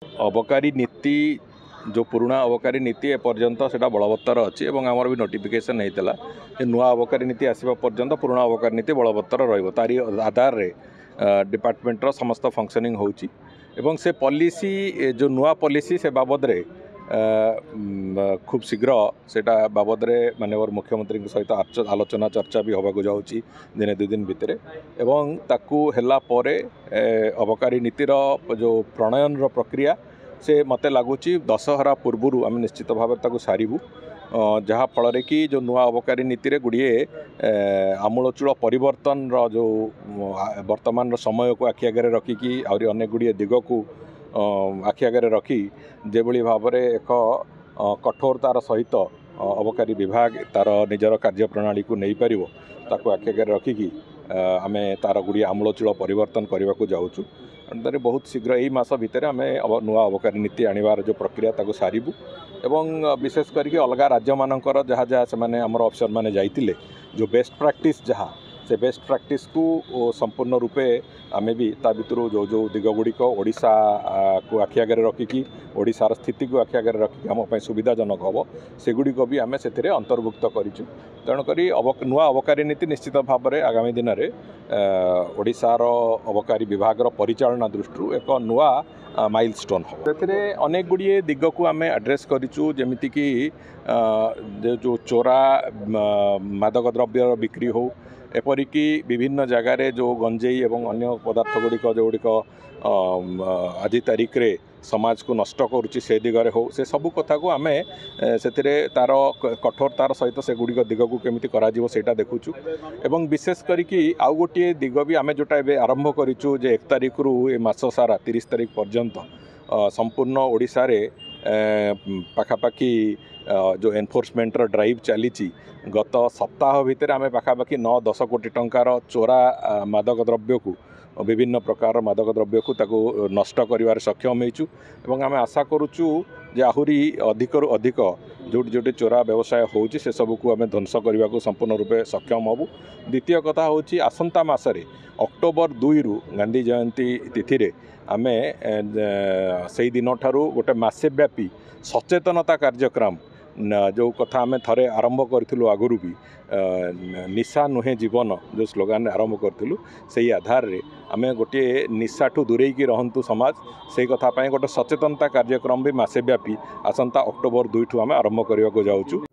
अबकारी नीति जो पुराना अबकारी नीति एपर्यंत से बलवत्तर अच्छी आमर भी नोटिफिकेशन होता है नुआ अबकारी नीति आसवा पर्यंत पुराना अबकारी नीति बलवत्तर रही आधार रे डिपार्टमेंटर समस्त फंक्शनिंग होची एवं से पॉलिसी जो नुआ पॉलिसी से बाबद रे खूब शीघ्र सेटा बाबद रे माननीय मुख्यमंत्री सहित आलोचना चर्चा भी होगा जाऊँगी दिने दु दिन भितर एवं ताकू हैला परे अबकारी नीतिर जो प्रणयन प्रक्रिया से मते लगुच दशहरा पूर्व आम निश्चित भाव सारू जहाँफल कि जो नुआ अबकारी नीति रे गुड़िए आमूलचूल परिवर्तन जो वर्तमान समय को आखि आगे रखिकी आहरी अनेक गुड़िए दिग को आखि आगे रखी जेभली भाव में एक कठोरतार सहित अबकारी विभाग तार निजर कार्यप्रणाली को नहीं पार ताकू आखि आगे रखिकी आम तार गुड़िए आमूलचूल परिवर्तन करने को जाऊँ बहुत शीघ्र यही मास भितर आम नुआ अबकारी नीति आनिबार जो प्रक्रिया ताको सारिबु एवं विशेष करके अलग राज्य मानकर जहाँ जहाँ से आमर अफिसर मैंने जाइतिले जो बेस्ट प्रैक्टिस जहाँ से बेस्ट प्रैक्टिस को संपूर्ण रूपे आमे भी ता भितर जो जो दिग गुड़िक ओडिशा को आखि आगे रखिकी ओडिशार स्थिति को आखि आगे रखिकी आम सुविधाजनक हम सेगुड़िक भी आम से अंतर्भुक्त करूँ तेणुक नुआ अबकारी नीति निश्चित भाव में आगामी दिन में ओडिशार अबकारी विभाग परिचालना दृष्टि एक नुआ माइलस्टोन हम से अनेक गुड़िए दिग को आम एड्रेस करूँ जमीती कि जो चोरा मादक द्रव्य बिक्री हो एपरिकी विभिन्न जगार जो गंजेई एवं अन्य पदार्थ गुड़िक जो गुड़िक आज तारीख रे समाज को नष्ट करुच्ची से दिगरे हो से सबू कथा को आम से तार कठोरतार सहित से गुड़िक दिग को केमिति कराजिवो सेटा देखुचु एवं विशेष करिकी आउ गोटे दिग भी आम जोटा एबे आरंभ करिचु जे 1 तारीख रु ए मास सारा 30 तारीख पर्यंत संपूर्ण ओडिशा रे पाखापाखि जो एनफोर्समेंट ड्राइव चली गत सप्ताह भितर आम पाखापाखि 9-10 कोटी टंकार चोरा मादक द्रव्य को विभिन्न प्रकार मादक द्रव्य को ताको नष्ट करिवार सक्षम होइचु एवं आम आशा करुचु जे आहुरी अधिक अधिक जोटी जोटी चोरा व्यवसाय होउची से सब को आम ध्वंस करने को संपूर्ण रूपे सक्षम हबु। द्वितीय कथा होउची आसंता मासरे अक्टोबर 2 रु गांधी जयंती तिथि रे आमे से दिन ठारू गोटे मासेव्यापी सचेतनता कार्यक्रम जो कथा आम थे आरंभ करूँ आगुरी भी निशा नुहे जीवन जो स्लोगान आरंभ करूँ से आधार रे आम गोटे निशा ठू दूरे की रहंतु समाज से कथा गोटे सचेतनता कार्यक्रम भी मासेव्यापी आसंता अक्टोबर 2 ठू आम आरंभ करने को जाऊँ